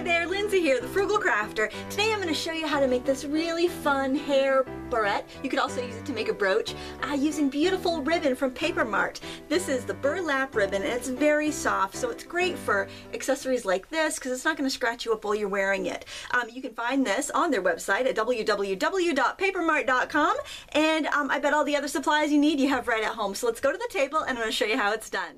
there, Lindsay here, the Frugal Crafter. Today I'm going to show you how to make this really fun hair barrette. You could also use it to make a brooch using beautiful ribbon from Paper Mart. This is the Burlap ribbon and it's very soft, so it's great for accessories like this because it's not going to scratch you up while you're wearing it. You can find this on their website at www.papermart.com, and I bet all the other supplies you need you have right at home. So let's go to the table and I'm going to show you how it's done.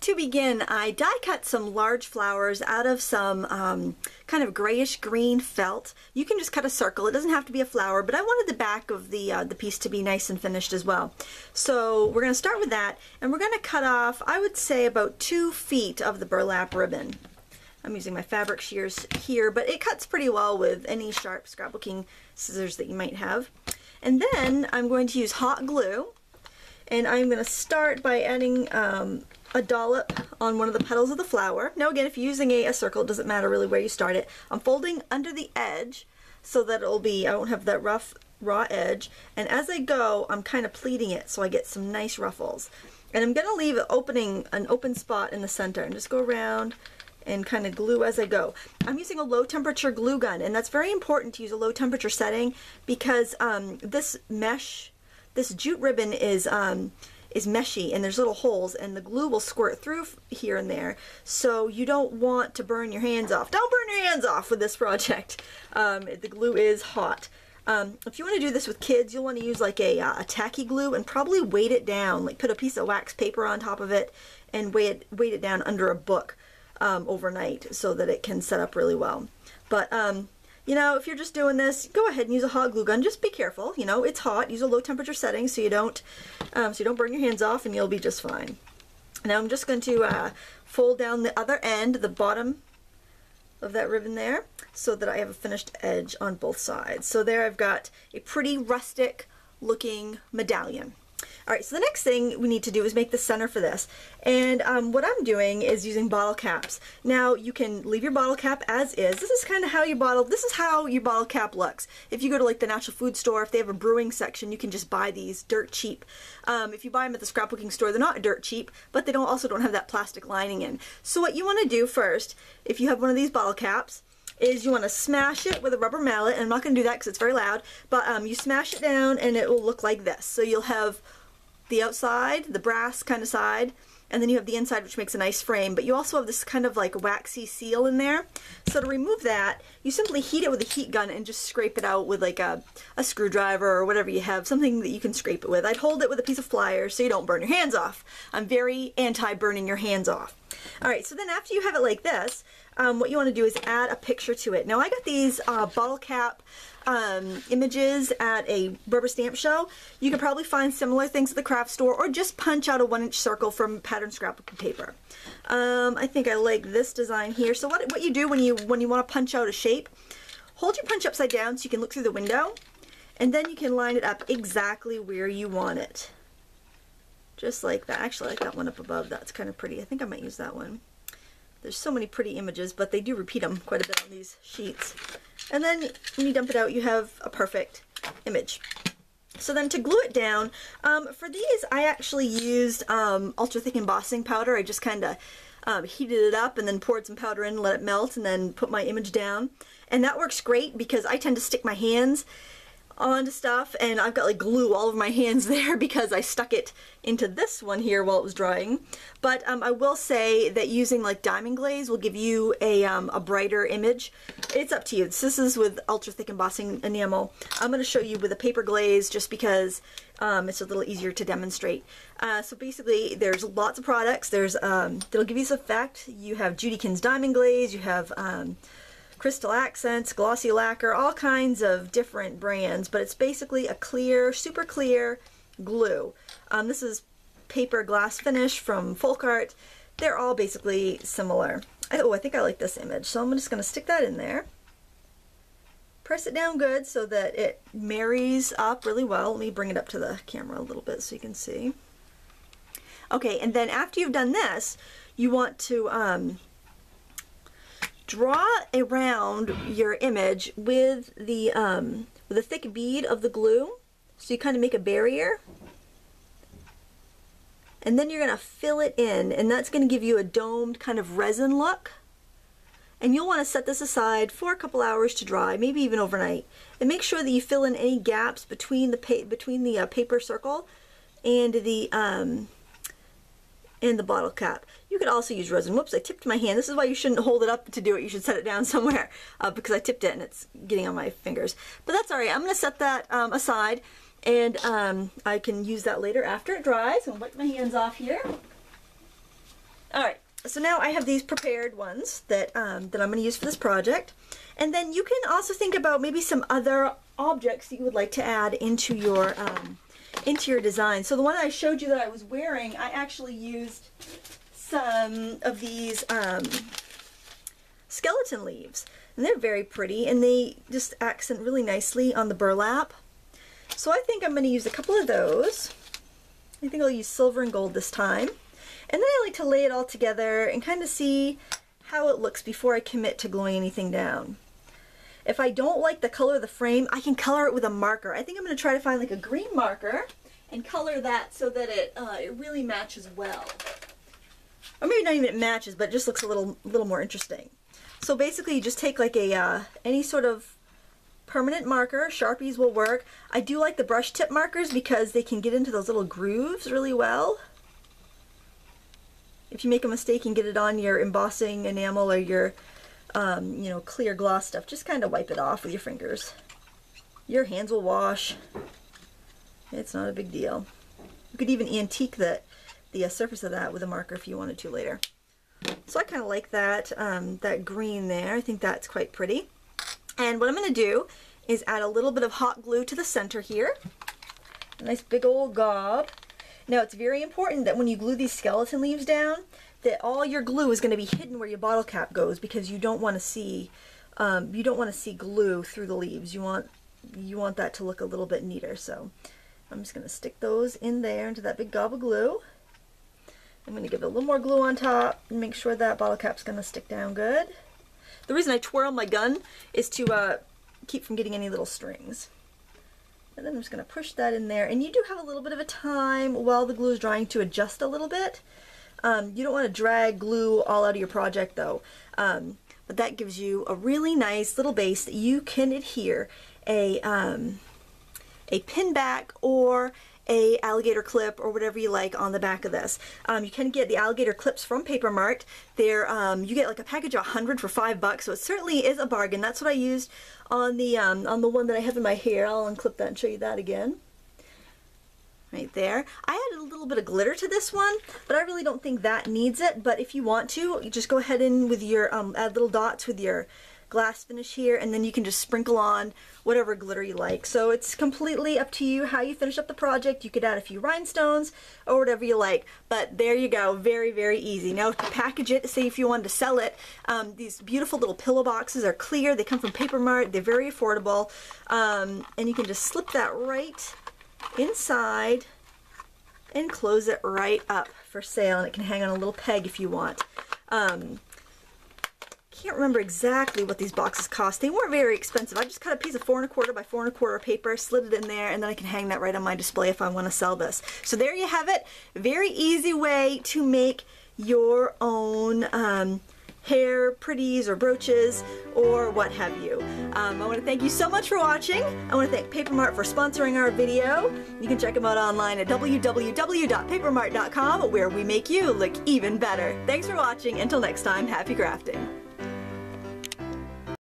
To begin, I die cut some large flowers out of some kind of grayish green felt. You can just cut a circle. It doesn't have to be a flower, but I wanted the back of the piece to be nice and finished as well. So we're going to start with that, and we're going to cut off, I would say, about 2 feet of the burlap ribbon. I'm using my fabric shears here, but it cuts pretty well with any sharp scrapbooking scissors that you might have. And then I'm going to use hot glue, and I'm going to start by adding a dollop on one of the petals of the flower. Now again, if you're using a circle, it doesn't matter really where you start it. I'm folding under the edge so that I won't have that rough raw edge, and as I go I'm kind of pleating it so I get some nice ruffles. And I'm going to leave an open spot in the center and just go around and kind of glue as I go. I'm using a low temperature glue gun, and that's very important to use a low temperature setting because this jute ribbon is meshy and there's little holes and the glue will squirt through here and there, so you don't want to burn your hands off. Don't burn your hands off with this project. The glue is hot. If you want to do this with kids, you'll want to use like a tacky glue and probably weight it down, like put a piece of wax paper on top of it and weight it down under a book overnight so that it can set up really well. But you know, if you're just doing this, go ahead and use a hot glue gun. Just be careful. You know, it's hot. Use a low temperature setting so you don't burn your hands off, and you'll be just fine. Now I'm just going to fold down the other end, the bottom of that ribbon there, so that I have a finished edge on both sides. So there I've got a pretty rustic looking medallion. Alright, so the next thing we need to do is make the center for this. And what I'm doing is using bottle caps. Now, you can leave your bottle cap as is. This is how your bottle cap looks. If you go to like the natural food store, if they have a brewing section, you can just buy these dirt cheap. If you buy them at the scrapbooking store, they're not dirt cheap, but they also don't have that plastic lining in. So what you want to do first, if you have one of these bottle caps, is you want to smash it with a rubber mallet, and I'm not going to do that because it's very loud, but you smash it down and it will look like this. So you'll have the outside, the brass kind of side, and then you have the inside, which makes a nice frame, but you also have this kind of like waxy seal in there. So to remove that, you simply heat it with a heat gun and just scrape it out with like a screwdriver or whatever you have, something that you can scrape it with. I'd hold it with a piece of pliers so you don't burn your hands off. I'm very anti-burning your hands off. Alright, so then after you have it like this, what you want to do is add a picture to it. Now I got these bottle cap images at a rubber stamp show. You can probably find similar things at the craft store, or just punch out a 1-inch circle from pattern scrapbooking paper. I think I like this design here. So what you do when you want to punch out a shape, hold your punch upside down so you can look through the window, and then you can line it up exactly where you want it. Just like that. Actually, I like that one up above. That's kind of pretty. I think I might use that one. There's so many pretty images, but they do repeat them quite a bit on these sheets. And then when you dump it out, you have a perfect image. So then to glue it down, for these I actually used ultra thick embossing powder. I just kind of heated it up and then poured some powder in, let it melt, and then put my image down. And that works great because I tend to stick my hands onto stuff, and I've got like glue all over my hands there because I stuck it into this one here while it was drying. But I will say that using like diamond glaze will give you a brighter image. It's up to you. This is with ultra thick embossing enamel. I'm going to show you with a paper glaze just because it's a little easier to demonstrate. So basically there's lots of products. There's that'll give you this effect. You have Judykins diamond glaze, you have Crystal Accents, Glossy Lacquer, all kinds of different brands, but it's basically a clear, super clear glue. This is paper glass finish from Folk Art. They're all basically similar. Oh, I think I like this image, so I'm just going to stick that in there. Press it down good so that it marries up really well. Let me bring it up to the camera a little bit so you can see. Okay, and then after you've done this, you want to draw around your image with a thick bead of the glue, so you kind of make a barrier. And then you're going to fill it in, and that's going to give you a domed kind of resin look. And you'll want to set this aside for a couple hours to dry, maybe even overnight. And make sure that you fill in any gaps between the paper circle and the bottle cap. You could also use resin. Whoops, I tipped my hand. This is why you shouldn't hold it up to do it. You should set it down somewhere because I tipped it and it's getting on my fingers. But that's all right. I'm going to set that aside, and I can use that later after it dries. I'm going to wipe my hands off here. All right. So now I have these prepared ones that I'm going to use for this project. And then you can also think about maybe some other objects that you would like to add into your design. So the one I showed you that I was wearing, I actually used some of these skeleton leaves. And they're very pretty, and they just accent really nicely on the burlap. So I think I'm going to use a couple of those. I think I'll use silver and gold this time. And then I like to lay it all together and kind of see how it looks before I commit to gluing anything down. If I don't like the color of the frame, I can color it with a marker. I think I'm going to try to find like a green marker and color that so that it really matches well. Or maybe not even it matches, but it just looks a little more interesting. So basically you just take like a any sort of permanent marker. Sharpies will work. I do like the brush tip markers because they can get into those little grooves really well. If you make a mistake and get it on your embossing enamel or your you know, clear gloss stuff, just kind of wipe it off with your fingers. Your hands will wash. It's not a big deal. You could even antique the surface of that with a marker if you wanted to later. So I kind of like that, that green there. I think that's quite pretty. And what I'm going to do is add a little bit of hot glue to the center here. A nice big old gob. Now it's very important that when you glue these skeleton leaves down, that all your glue is going to be hidden where your bottle cap goes, because you don't want to see glue through the leaves. You want that to look a little bit neater. So I'm just going to stick those in there into that big gob of glue. I'm going to give it a little more glue on top and make sure that bottle cap's going to stick down good. The reason I twirl my gun is to keep from getting any little strings. And then I'm just going to push that in there. And you do have a little bit of a time while the glue is drying to adjust a little bit. You don't want to drag glue all out of your project though. But that gives you a really nice little base that you can adhere a pin back or a alligator clip or whatever you like on the back of this. You can get the alligator clips from Paper Mart. They're you get like a package of 100 for $5, so it certainly is a bargain. That's what I used on the one that I have in my hair. I'll unclip that and show you that again. Right there. I added a little bit of glitter to this one, but I really don't think that needs it. But if you want to, you just go ahead in with your add little dots with your glass finish here, and then you can just sprinkle on whatever glitter you like. So it's completely up to you how you finish up the project. You could add a few rhinestones or whatever you like, but there you go. Very, very easy. Now to package it, say if you wanted to sell it, these beautiful little pillow boxes are clear. They come from Paper Mart. They're very affordable, and you can just slip that right inside and close it right up for sale, and it can hang on a little peg if you want. Can't remember exactly what these boxes cost. They weren't very expensive. I just cut a piece of 4 1/4 by 4 1/4 paper, slid it in there, and then I can hang that right on my display if I want to sell this. So there you have it. Very easy way to make your own hair pretties or brooches or what have you. I want to thank you so much for watching. I want to thank Paper Mart for sponsoring our video. You can check them out online at www.papermart.com, where we make you look even better. Thanks for watching. Until next time, happy crafting.